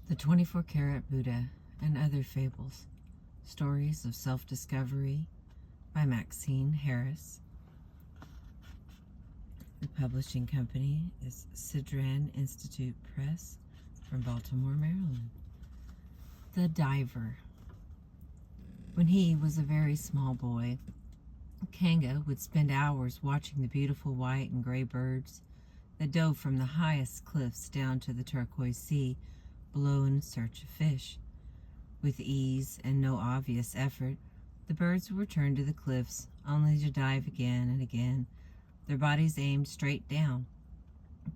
The 24-Karat Buddha and Other Fables, Stories of Self-Discovery by Maxine Harris. The publishing company is Sidran Institute Press from Baltimore, Maryland. The Diver. When he was a very small boy, Kanga would spend hours watching the beautiful white and gray birds that dove from the highest cliffs down to the turquoise sea below in search of fish. With ease and no obvious effort, the birds would return to the cliffs, only to dive again and again, their bodies aimed straight down,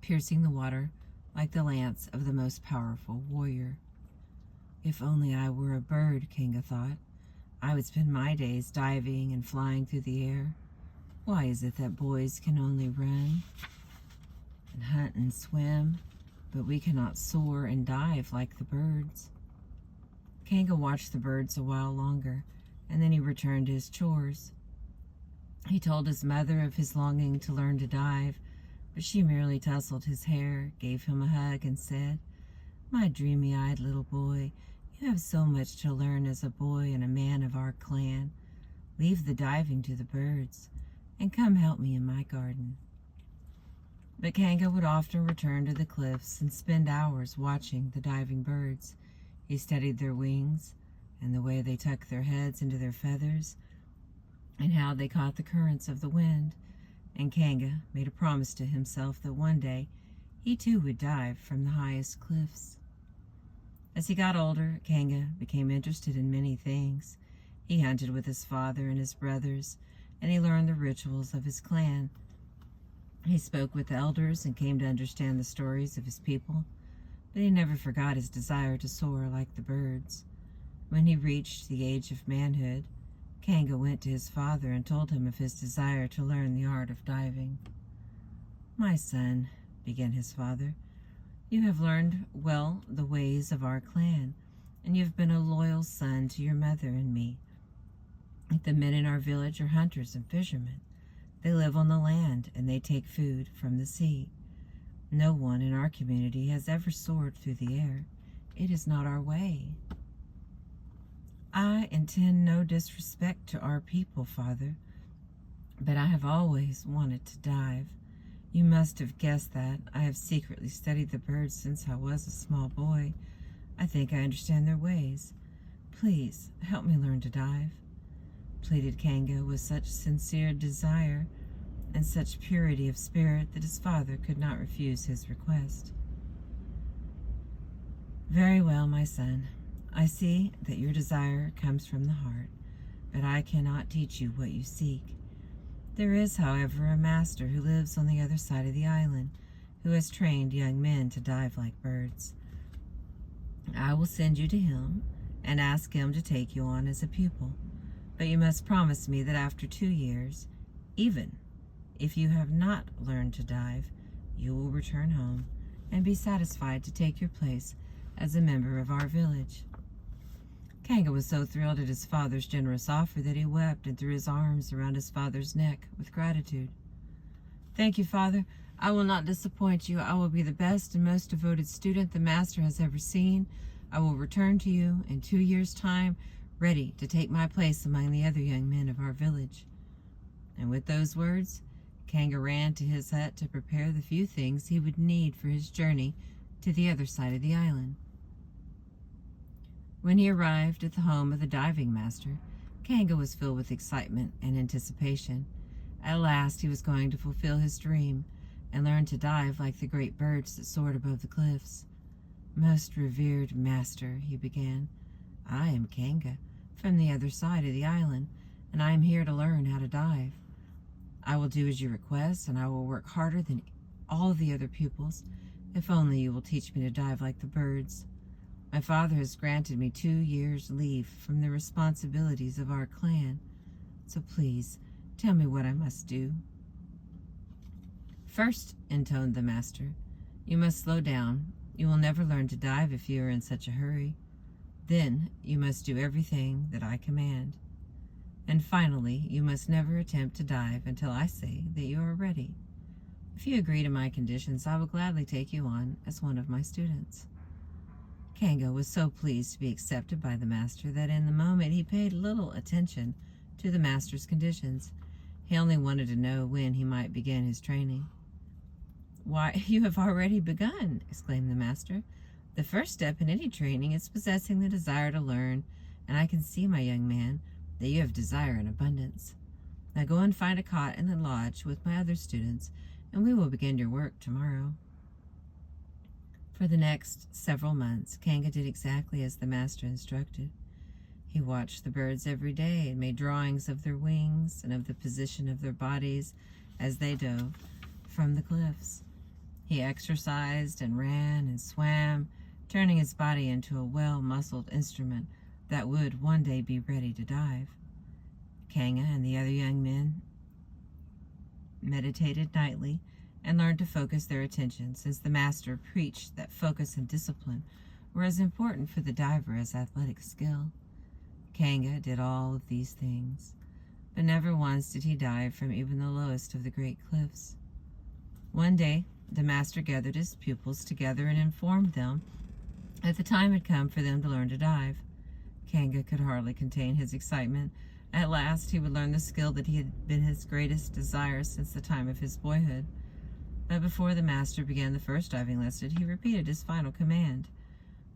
piercing the water like the lance of the most powerful warrior. If only I were a bird, Kanga thought, I would spend my days diving and flying through the air. Why is it that boys can only run and hunt and swim, but we cannot soar and dive like the birds? Kanga watched the birds a while longer, and then he returned to his chores. He told his mother of his longing to learn to dive, but she merely tousled his hair, gave him a hug, and said, "My dreamy-eyed little boy, you have so much to learn as a boy and a man of our clan. Leave the diving to the birds, and come help me in my garden." But Kanga would often return to the cliffs and spend hours watching the diving birds. He studied their wings and the way they tucked their heads into their feathers and how they caught the currents of the wind. And Kanga made a promise to himself that one day he too would dive from the highest cliffs. As he got older, Kanga became interested in many things. He hunted with his father and his brothers, and he learned the rituals of his clan. He spoke with the elders and came to understand the stories of his people, but he never forgot his desire to soar like the birds. When he reached the age of manhood, Kanga went to his father and told him of his desire to learn the art of diving. "My son," began his father, "you have learned well the ways of our clan, and you have been a loyal son to your mother and me. The men in our village are hunters and fishermen. They live on the land, and they take food from the sea. No one in our community has ever soared through the air. It is not our way." "I intend no disrespect to our people, Father, but I have always wanted to dive. You must have guessed that. I have secretly studied the birds since I was a small boy. I think I understand their ways. Please help me learn to dive," pleaded Kanga with such sincere desire and such purity of spirit that his father could not refuse his request. "Very well, my son. I see that your desire comes from the heart, but I cannot teach you what you seek. There is, however, a master who lives on the other side of the island, who has trained young men to dive like birds. I will send you to him and ask him to take you on as a pupil. But you must promise me that after 2 years, even if you have not learned to dive, you will return home and be satisfied to take your place as a member of our village." Kanga was so thrilled at his father's generous offer that he wept and threw his arms around his father's neck with gratitude. "Thank you, Father. I will not disappoint you. I will be the best and most devoted student the master has ever seen. I will return to you in 2 years' time, ready to take my place among the other young men of our village." And with those words, Kanga ran to his hut to prepare the few things he would need for his journey to the other side of the island. When he arrived at the home of the diving master, Kanga was filled with excitement and anticipation. At last he was going to fulfill his dream and learn to dive like the great birds that soared above the cliffs. "Most revered master," he began, "I am Kanga from the other side of the island, and I am here to learn how to dive. I will do as you request, and I will work harder than all the other pupils, if only you will teach me to dive like the birds. My father has granted me 2 years' leave from the responsibilities of our clan, so please tell me what I must do." "First," intoned the master, "you must slow down. You will never learn to dive if you are in such a hurry. Then you must do everything that I command. And finally, you must never attempt to dive until I say that you are ready. If you agree to my conditions, I will gladly take you on as one of my students." Kanga was so pleased to be accepted by the master that in the moment he paid little attention to the master's conditions. He only wanted to know when he might begin his training. "Why, you have already begun," exclaimed the master. "The first step in any training is possessing the desire to learn, and I can see, my young man, that you have desire in abundance. Now go and find a cot in the lodge with my other students, and we will begin your work tomorrow." For the next several months, Kanga did exactly as the master instructed. He watched the birds every day and made drawings of their wings and of the position of their bodies as they dove from the cliffs. He exercised and ran and swam, turning his body into a well-muscled instrument that would one day be ready to dive. Kanga and the other young men meditated nightly and learned to focus their attention, since the master preached that focus and discipline were as important for the diver as athletic skill. Kanga did all of these things, but never once did he dive from even the lowest of the great cliffs. One day, the master gathered his pupils together and informed them that the time had come for them to learn to dive. Kanga could hardly contain his excitement. At last, he would learn the skill that had been his greatest desire since the time of his boyhood. But before the master began the first diving lesson, he repeated his final command.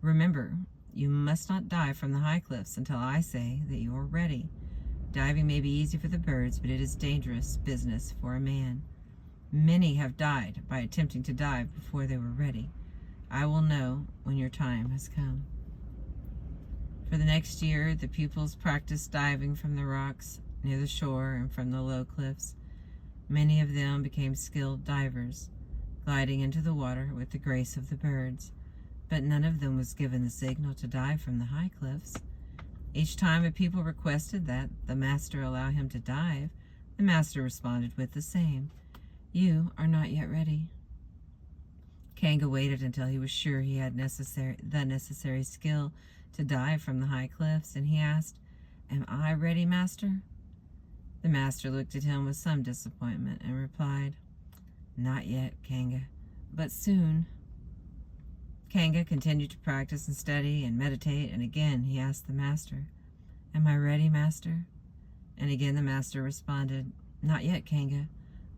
"Remember, you must not dive from the high cliffs until I say that you are ready. Diving may be easy for the birds, but it is dangerous business for a man. Many have died by attempting to dive before they were ready. I will know when your time has come." For the next year, the pupils practiced diving from the rocks near the shore and from the low cliffs. Many of them became skilled divers, gliding into the water with the grace of the birds, but none of them was given the signal to dive from the high cliffs. Each time a pupil requested that the master allow him to dive, the master responded with the same: "You are not yet ready." Kanga waited until he was sure he had the necessary skill to dive from the high cliffs, and he asked, "Am I ready, master?" The master looked at him with some disappointment and replied, "Not yet, Kanga, but soon." Kanga continued to practice and study and meditate, and again he asked the master, "Am I ready, master?" And again the master responded, "Not yet, Kanga,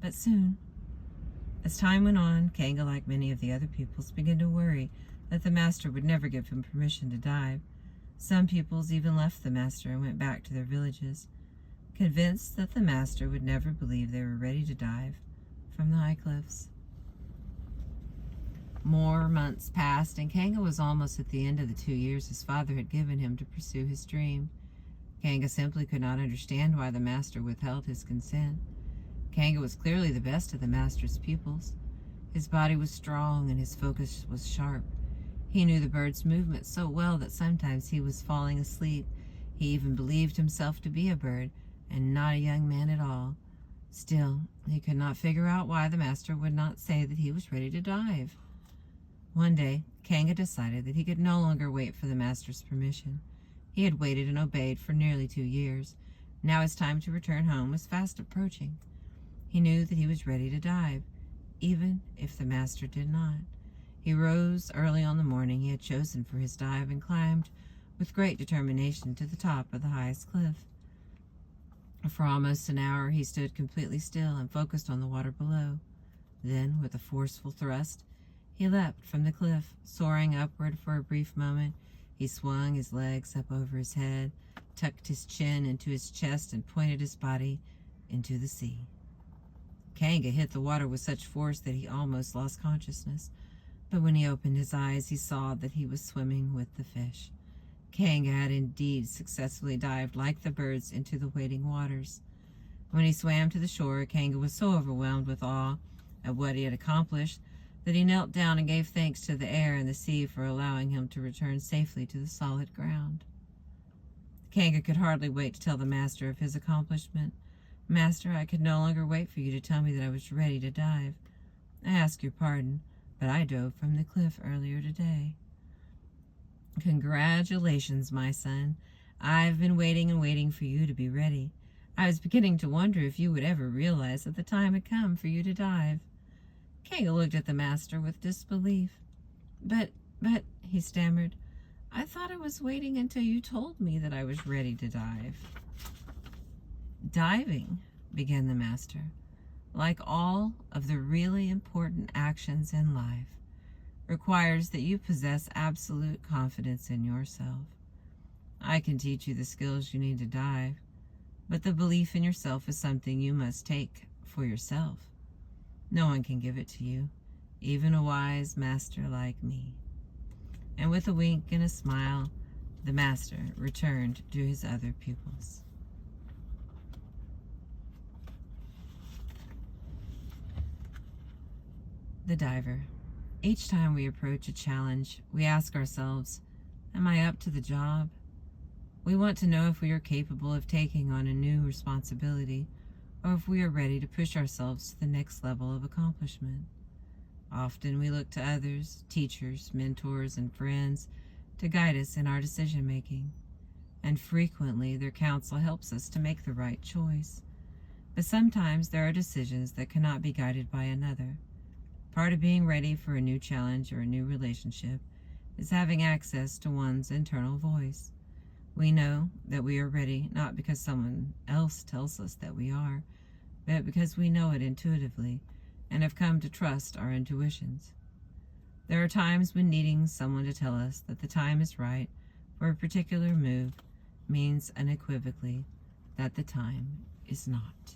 but soon." As time went on, Kanga, like many of the other pupils, began to worry that the master would never give him permission to dive. Some pupils even left the master and went back to their villages, convinced that the master would never believe they were ready to dive from the high cliffs. More months passed, and Kanga was almost at the end of the 2 years his father had given him to pursue his dream. Kanga simply could not understand why the master withheld his consent. Kanga was clearly the best of the master's pupils. His body was strong and his focus was sharp. He knew the bird's movements so well that sometimes he was falling asleep. He even believed himself to be a bird and not a young man at all. Still, he could not figure out why the master would not say that he was ready to dive. One day, Kanga decided that he could no longer wait for the master's permission. He had waited and obeyed for nearly 2 years. Now his time to return home was fast approaching. He knew that he was ready to dive, even if the master did not. He rose early on the morning he had chosen for his dive and climbed with great determination to the top of the highest cliff. For almost an hour he stood completely still and focused on the water below. Then, with a forceful thrust, he leapt from the cliff, soaring upward for a brief moment. He swung his legs up over his head, tucked his chin into his chest, and pointed his body into the sea. Kanga hit the water with such force that he almost lost consciousness, but when he opened his eyes, he saw that he was swimming with the fish. Kanga had indeed successfully dived like the birds into the waiting waters. When he swam to the shore, Kanga was so overwhelmed with awe at what he had accomplished that he knelt down and gave thanks to the air and the sea for allowing him to return safely to the solid ground. Kanga could hardly wait to tell the master of his accomplishment. "Master, I could no longer wait for you to tell me that I was ready to dive. I ask your pardon, but I dove from the cliff earlier today." "Congratulations, my son. I've been waiting and waiting for you to be ready. I was beginning to wonder if you would ever realize that the time had come for you to dive." Kanga looked at the master with disbelief. But, he stammered, I thought I was waiting until you told me that I was ready to dive. Diving, began the master, like all of the really important actions in life, requires that you possess absolute confidence in yourself. I can teach you the skills you need to dive, but the belief in yourself is something you must take for yourself. No one can give it to you, even a wise master like me. And with a wink and a smile, the master returned to his other pupils. The diver. Each time we approach a challenge, we ask ourselves, am I up to the job? We want to know if we are capable of taking on a new responsibility, or if we are ready to push ourselves to the next level of accomplishment. Often we look to others, teachers, mentors, and friends to guide us in our decision-making, and frequently their counsel helps us to make the right choice. But sometimes there are decisions that cannot be guided by another. Part of being ready for a new challenge or a new relationship is having access to one's internal voice. We know that we are ready not because someone else tells us that we are, but because we know it intuitively and have come to trust our intuitions. There are times when needing someone to tell us that the time is right for a particular move means unequivocally that the time is not.